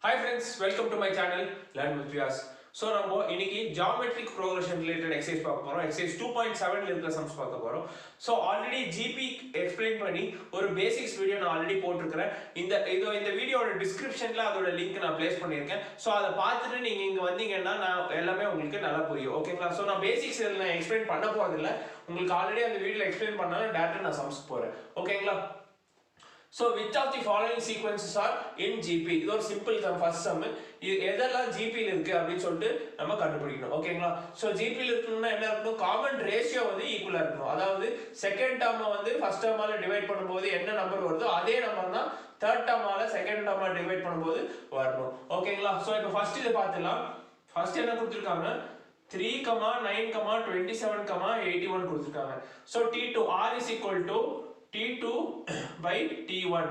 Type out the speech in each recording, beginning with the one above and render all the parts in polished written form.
Hi friends, welcome to my channel Learn with Vyas. So நம்ம இன்னைக்கு geometric progression related exercise பார்க்க போறோம். Exercise 2.7 ல இருக்கிற sums பார்க்க போறோம். So already GP explain பண்ணி ஒரு basics video நான் already போட்டுருக்கேன். இந்த வீடியோவோட descriptionல அதோட லிங்க் நான் place பண்ணியிருக்கேன். So அதை பார்த்துட்டு நீங்க இங்க வந்தீங்கன்னா நான் எல்லாமே உங்களுக்கு நல்லா புரியும். ஓகேங்களா? So நான் basics நான் explain பண்ண போறதில்ல. உங்களுக்கு already அந்த வீடியோல explain பண்ணாலும் டைரக்டா நான் sums போறேன். ஓகேங்களா? So which of the following sequences are in GP? இது ஒரு simple sum first sum. எதெல்லாம் GP ல இருக்கு அப்படினு சொல்லிட்டு நம்ம கண்டுபிடிக்கணும். ஓகேங்களா? So GP ல இருக்கணும்னா என்ன இருக்கணும்? காமன் ரேஷியோ வந்து ஈக்குவலா இருக்கணும். அதாவது செகண்ட் டேர்ம் வந்து ஃபர்ஸ்ட் டேர்மால டிவைட் பண்ணும்போது என்ன நம்பர் வருதோ அதே நம்பர் தான் தேர்ட் டேர்மால செகண்ட் டேர்மால டிவைட் பண்ணும்போது வரணும். ஓகேங்களா? So இப்போ ஃபர்ஸ்ட் இத பார்த்துடலாம். ஃபர்ஸ்ட் என்ன கொடுத்திருக்காங்க? 3, 9, 27, 81 கொடுத்திருக்காங்க. So T2 R is equal to T2 by T1.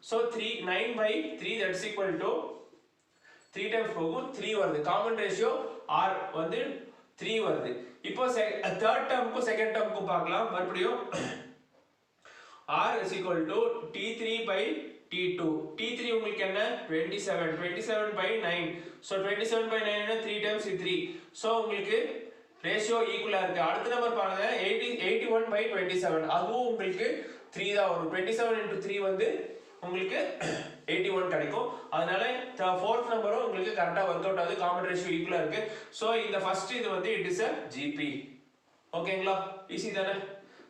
So 9 by 3 that's equal to 3 times போகும் 3 வருது. காமன் ரேஷியோ R வந்து 3 வருது. இப்போ தேர்ட் டேர்முக்கும் செகண்ட் டேர்முக்கும் பார்க்கலாம். மறுபடியும் R is equal to T3 by T2. T3 உங்களுக்கு என்ன 27 by 9. So 27 by 9 என்ன 3 times 3. So உங்களுக்கு ரேஷியோ ஈக்குவலா இருக்கு. அடுத்த நம்பர் பாருங்க 81 by 27. அதுவும் உங்களுக்கு 3 தான் வரும். 27 into 3 வந்து உங்களுக்கு 81 கிடைக்கும். அதனால fourth நம்பரும் உங்களுக்கு கரெக்ட்டா வொர்க் அவுட் ஆகுது. காமன் ரேஷியோ ஈக்குவலா இருக்கு. சோ இந்த ஃபர்ஸ்ட் இது வந்து இட் இஸ் a GP. ஓகேங்களா? ஈஸி தானே?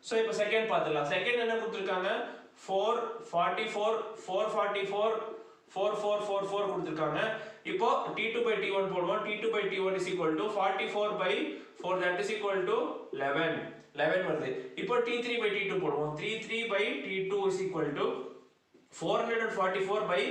சோ இப்போ செகண்ட் பார்த்துடலாம். செகண்ட் என்ன கொடுத்திருக்காங்க? 444 444 4444 கொடுத்திருக்காங்க. இப்போ T2 by T1 போடுவோம். T2 by T1 is equal to 44 by 4 that is equal to 11 வருது. இப்போ T3 by T2 போடுவோம். 33 by T2 is equal to 444 by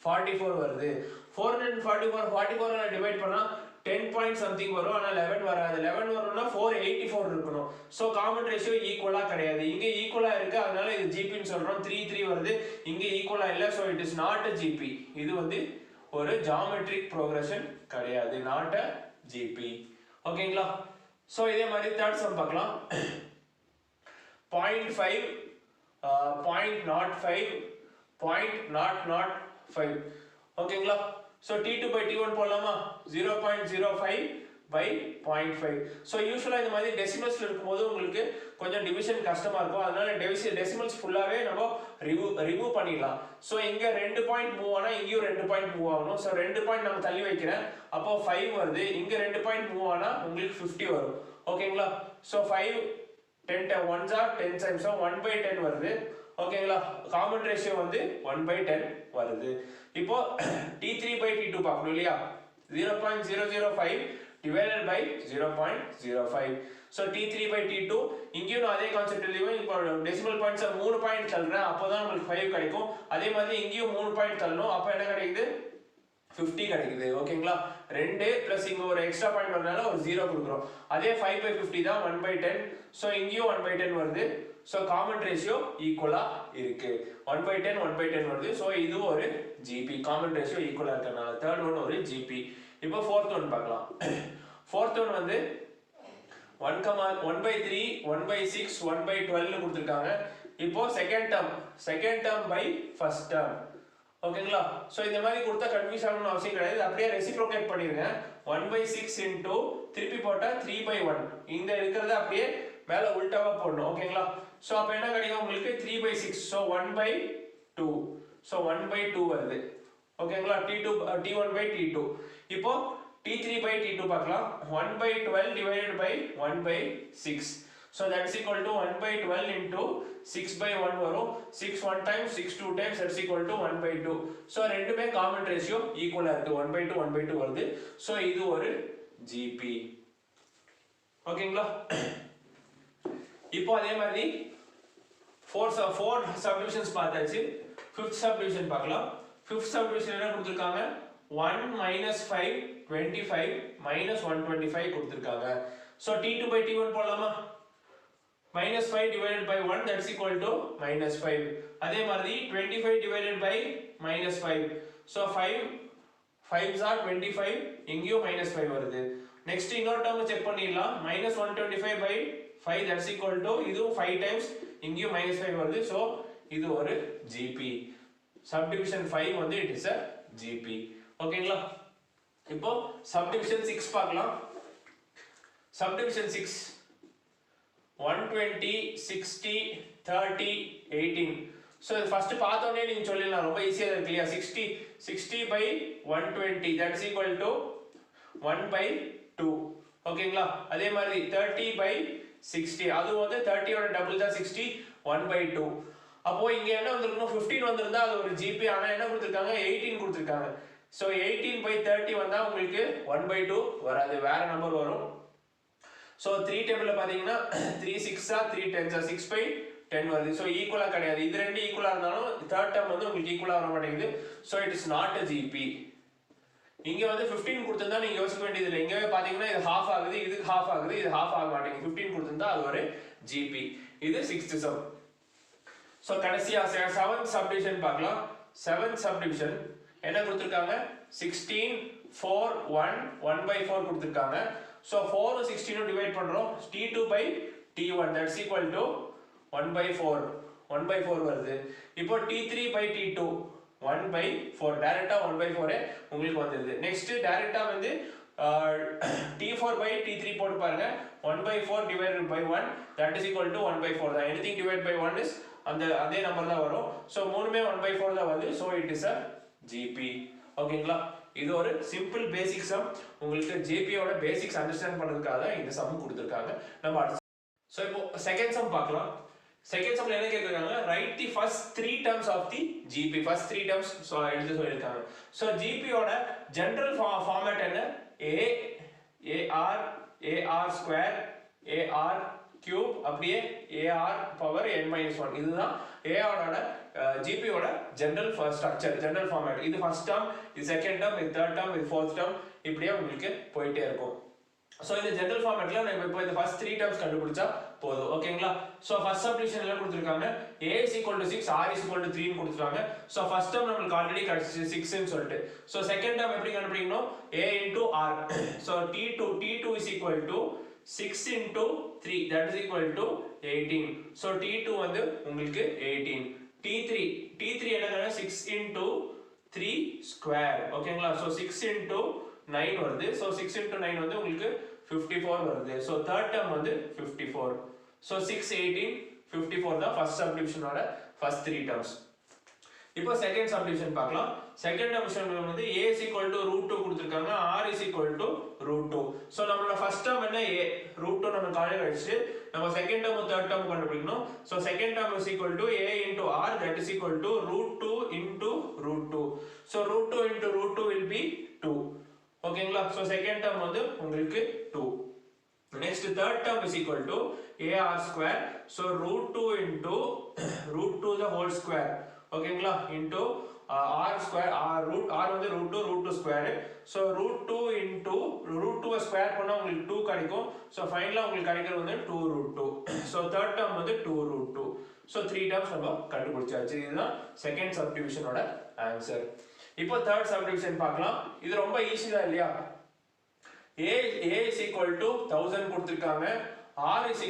44 வருது. 444 44 ஆல டிவைட் பண்ணா 10 பாயிண்ட் சம்திங் வரும். ஆனா 11 வராது. 11 வரணும்னா 484 இருக்கணும். சோ காமன் ரேஷியோ ஈக்குவலா கிடையாது. இங்க ஈக்குவலா இருக்கு. அதனால இது GP ன்னு சொல்றோம். 3 வருது. இங்க ஈக்குவலா இல்ல. So it is not a GP. இது வந்து ஒரு ஜியோமெட்ரிக் ப்ரோக்ரஷன் கிடையாது. Not a GP. ஓகேங்களா? சோ இதே மாதிரி தேர்ட் சம் பார்க்கலாம். 0.5 0.05 0.005 ஓகேங்களா? சோ T2 by T1 போடலாமா? 0.05 by 0.5. சோ யூசுவலா இந்த மாதிரி டெசிமல்ஸ்ல இருக்கும்போது உங்களுக்கு கொஞ்சம் டிவிஷன் கஷ்டமா இருக்கும். அதனால டெசிமல்ஸ் ஃபுல்லாவே நம்ம ரிமூவ் பண்ணிடலாம். சோ இங்க 2 பாயிண்ட் மூவ் ஆனா இங்கேயும் 2 பாயிண்ட் மூவ் ஆகணும். சோ 2 பாயிண்ட் நம்ம தள்ளி வைக்கிறேன். அப்போ 5 வருது. இங்க 2 பாயிண்ட் மூவ் ஆனா உங்களுக்கு 50 வரும். ஓகேங்களா? So 5 10 1s are 10 times. So 1 by 10 வருது. ஓகேங்களா? காமன் ரேஷியோ வந்து 1 by 10 வருது. இப்போ T3 by T2 பார்க்கணும் இல்லையா? 0.005 divided by 0.05. So T3 by T2 இங்கேயும் நான் அதே கான்செப்ட் எழுதுவேன். இப்போ டெசிமல் பாயிண்ட்ஸ் 3 பாயிண்ட் தள்ளுறேன். அப்போதான் உங்களுக்கு 5 கிடைக்கும். அதே மாதிரி இங்கேயும் 3 பாயிண்ட் தள்ளணும். அப்போ என்ன கிடைக்குது? 50 கிடைக்குது. ஓகேங்களா? 2 பிளஸ் இங்க ஒரு எக்ஸ்ட்ரா பாயிண்ட் வரனால ஒரு 0 கொடுக்குறோம். அதே 5 by 50 தான் 1 by 10. சோ இங்கேயும் 1 by 10 வருது. சோ காமன் ரேஷியோ ஈக்குவலா இருக்கு. 1 by 10 வருது. சோ இது ஒரு GP. காமன் ரேஷியோ ஈக்குவலா இருக்கறனால தேர்ட் ஒன் ஒரு GP. இப்போ ஃபோர்த் ஒன் பார்க்கலாம். ஃபோர்த் ஒன் வந்து 1 by 3 1 by 6 1 by 12 னு கொடுத்திருக்காங்க. இப்போ second term by first term. ஓகேங்களா? சோ இந்த மாதிரி கொடுத்தா கன்ஃபியூஸ் ஆகணும்னு அவசியம் கிடையாது. அப்படியே ரெசிப்ரோகேட் பண்ணிருங்க. 1 by 6 into திருப்பி போட்டா 3 by 1. இந்த இருக்கிறத அப்படியே மேல உல்டாவா போடணும். ஓகேங்களா? சோ அப்ப என்ன கிடைக்கும் உங்களுக்கு? 3 by 6. So 1 by 2. So 1 by 2 வருது. ஓகேங்களா? T1 by T2. இப்போ T3 by T2 பார்க்கலாம். 1 by 12 divided by 1 by 6. So that's equal to 1 by 12 into 6 by 1 வரும். 6 1 times 6 2 times that's equal to 1 by 2. So ரெண்டுமே காமன் ரேஷியோ ஈக்குவலா இருக்கு. 1 by 2 1 by 2 வருது. So இது ஒரு GP. ஓகேங்களா? இப்போ அதே மாதிரி 4 சப்டிவிஷன்ஸ் பார்த்தாச்சு. 5th சப்டிவிஷன் பார்க்கலாம். 5th சப்டிவிஷன் என்ன கொடுத்திருக்காங்க? 1 minus 5 25 minus 125 கொடுத்திருக்காங்க. So T2 by T1 போடலாமா? minus 5 divided by 1 that's equal to minus 5. அதே மாதிரி 25 divided by minus 5. So 5s are 25. இங்கேயும் minus 5 வருது. Next இன்னொரு டேர்ம் செக் பண்ணிடலாம். minus 125 by 5 that's equal to இதுவும் 5 times இங்கேயும் minus 5 வருது. So இது ஒரு GP. Subdivision 5 வந்து it is a GP. ஓகேங்களா. இப்போ சப்டிவிஷன் 6 பார்க்கலாம். சப்டிவிஷன் 6 120 60 30 18. ஸோ இது ஃபர்ஸ்ட் பார்த்தோன்னே நீங்கள் சொல்லிடலாம், ரொம்ப ஈஸியாக இருக்கு இல்லையா. 60 by 120 that is equal to 1/2. ஓகேங்களா. அதே மாதிரி 30 by 60 அது வந்து 30 ஓட டபுள் தான் 60 1/2. அப்போ இங்க என்ன வந்திருக்கணும் 15 வந்திருந்தா அது ஒரு ஜிபி. ஆனா என்ன கொடுத்துருக்காங்க 18 கொடுத்துருக்காங்க. ஸோ 18/30 வந்தா உங்களுக்கு 1/2 வராது, வேற நம்பர் வரும். ஸோ 3 டேபிள்ல பாத்தீங்கன்னா 3 6 3 10 6/10 வருது. ஸோ ஈக்குவலா கிடையாது. இது ரெண்டு ஈக்குவலா இருந்தாலும் தேர்ட் டேர்ம் வந்து உங்களுக்கு ஈக்குவலா வர மாட்டேங்குது. So it is not a GB. இங்க வந்து 15 கொடுத்திருந்தா நீங்க யோசிக்க வேண்டியது இல்லை. இங்க பாத்தீங்கன்னா இது half ஆகுது, இது half ஆகுது, இது half ஆக மாட்டேங்குது. 15 கொடுத்திருந்தா அது ஒரு ஜிபி. இது 6th சம். ஸோ கடைசியா 7th சப்டிவிஷன் பார்க்கலாம். 7th சப்டிவிஷன் என்ன கொடுத்திருக்காங்க 16 4 1 1/4 கொடுத்திருக்காங்க. ஸோ 4 16 டிவைட் பண்றோம். T2/T1 that's equal to 1/4 வருது. இப்போ T3/T2 1/4 டைரக்டா 1/4 உங்களுக்கு வந்துருது. நெக்ஸ்ட் டைரக்டா வந்து T4/T3 போட்டு பாருங்க. 1/4 divided by 1 that is equal to 1/4 தான். anything divided by 1 is அதே நம்பர் தான் வரும். ஸோ மூணுமே 1/4 தான் வருது. So it is a GB. ஓகேங்களா. இது ஒரு சிம்பிள் பேசிக் சம். உங்களுக்கு ஜிபியோட பேசிக்ஸ் அண்டர்ஸ்டாண்ட் பண்றதுக்காக இந்த சம் கொடுத்துருக்காங்க. நம்ம அடுத்து ஸோ இப்போ செகண்ட் சம் பார்க்கலாம். செகண்ட் சம்ல என்ன கேக்குறாங்க right the first 3 terms of the GP. First 3 terms so எடுத்து சொல்லிருக்காங்க. சோ ஜிபியோட ஜெனரல் ஃபார்மட் என்ன AR ஸ்கொயர் AR கியூப் அப்படியே AR பவர் n-1. இதுதான் AR-ஓட ஜிபியோட ஜெனரல் ஸ்ட்ரக்சர், ஜெனரல் ஃபார்மட். இது ஃபர்ஸ்ட் டர்ம், இது செகண்ட் டர்ம், இது தேர்ட் டர்ம், இது ஃபோர்த் டர்ம், இப்படியே உங்களுக்கு போயிட்டே இருக்கும். சோ இந்த ஜெனரல் ஃபார்மட்ல நம்ம இப்போ இந்த ஃபர்ஸ்ட் 3 டர்ம்ஸ் கண்டுபிடிச்சா போதும். ஓகேங்களா. சோ ஃபர்ஸ்ட் சப்டிவிஷன் என்ன கொடுத்திருக்காங்க a = 6 r = 3 ன்னு கொடுத்திருக்காங்க. சோ ஃபர்ஸ்ட் டர்ம் நமக்கு ஆல்ரெடி கிடைச்சிச்சு 6 ன்னு சொல்லிட்டு. சோ செகண்ட் டர்ம் எப்படி கண்டுபிடிக்கணும் a * r. So T2 = 6 * 3 that is equal to 18. So T2 வந்து உங்களுக்கு 18. T3 என்னன்னா 6 * 3 ஸ்கொயர். ஓகேங்களா. சோ 6 * 9 வருது. சோ 6 * 9 வந்து உங்களுக்கு 54 வருது. சோ தேர்ட் டர்ம் வந்து 54. சோ 6 18 54 தான் ஃபர்ஸ்ட் சப்டிவிஷனோட ஃபர்ஸ்ட் 3 டர்ம்ஸ். இப்போ செகண்ட் சப்டிவிஷன் பார்க்கலாம். செகண்ட் சப்டிவிஷன் வந்து a = √2 கொடுத்திருக்காங்க, r = √2. சோ நம்மளோட ஃபர்ஸ்ட் டர்ம் என்ன a √2 நம்ம காலையில கழிச்சு நம்ம செகண்ட் டர்ம் தேர்ட் டர்ம் கண்டுபிடிக்கணும். So second term a * r that is equal to √2 * √2. So √2 * √2 will be 2. ஓகேங்களா. சோ செகண்ட் டர்ம் வந்து உங்களுக்கு 2. Next third term is equal to AR square. so √2 * √2 the whole square. ஓகேங்களா. into r square r வந்து √2 square. so √2 * √2 square பண்ணா உங்களுக்கு 2 கிடைக்கும். So ஃபைனலா உங்களுக்கு கிடைக்கிறது வந்து 2√2. சோ தேர்ட் டர்ம் வந்து 2√2. சோ 3 டர்ம்ஸ் நம்ம கண்டுபிடிச்சாச்சு. இதுதான் செகண்ட் சப்டிவிஷனோட ஆன்சர். இப்போ தேர்ட் சப்டிவிஷன் பார்க்கலாம். இது ரொம்ப ஈஸி தான் இல்லையா. a = 1000 கொடுத்திருக்காங்க, r =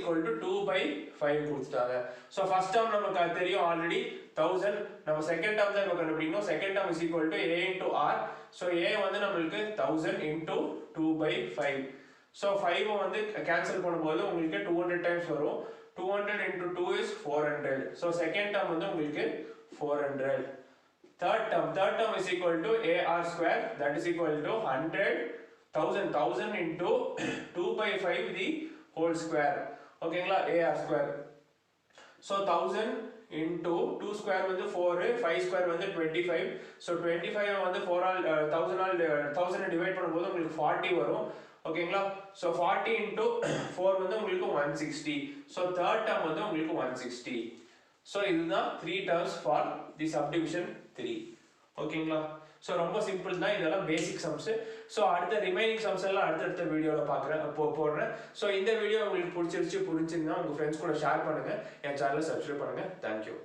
2/5 கொடுத்துட்டாங்க. சோ ஃபர்ஸ்ட் டர்ம் நமக்கு தெரியும் ஆல்ரெடி 1000. நம்ம செகண்ட் டர்ம் தான் இப்ப கண்டுபிடிக்கணும். Second term is equal to a * r. So a வந்து நமக்கு 1000 * 2/5. சோ 5 வந்து கேன்சல் பண்ணும்போது உங்களுக்கு 200 டைம்ஸ் வரும். 200 * 2 is 400. சோ செகண்ட் டர்ம் வந்து உங்களுக்கு 400. third term is equal to AR square that is equal to 1000 into 2/5 the whole square. ஓகேங்களா. AR square. so 1000 into 2 square வந்து 4, 5 square வந்து 25. so 25 வந்து 4 ஆல் 1000 டிவைட் பண்ணும்போது உங்களுக்கு 40 வரும். ஓகேங்களா. so 40 into 4 வந்து உங்களுக்கு 160. so third term வந்து உங்களுக்கு 160. so இதுதான் 3 terms for the subdivision 3. ஓகேங்களா. சோ ரொம்ப சிம்பிள் தான், இதெல்லாம் பேசிக் சம்ஸ். சோ அடுத்த ரிமைனிங் சம்ஸ் எல்லாம் அடுத்த வீடியோல போடுறேன். சோ இந்த வீடியோ உங்களுக்கு பிடிச்சிருந்தா உங்க ஃப்ரெண்ட்ஸ் கூட ஷேர் பண்ணுங்க, என் சேனலை சப்ஸ்கிரைப் பண்ணுங்க. Thank you.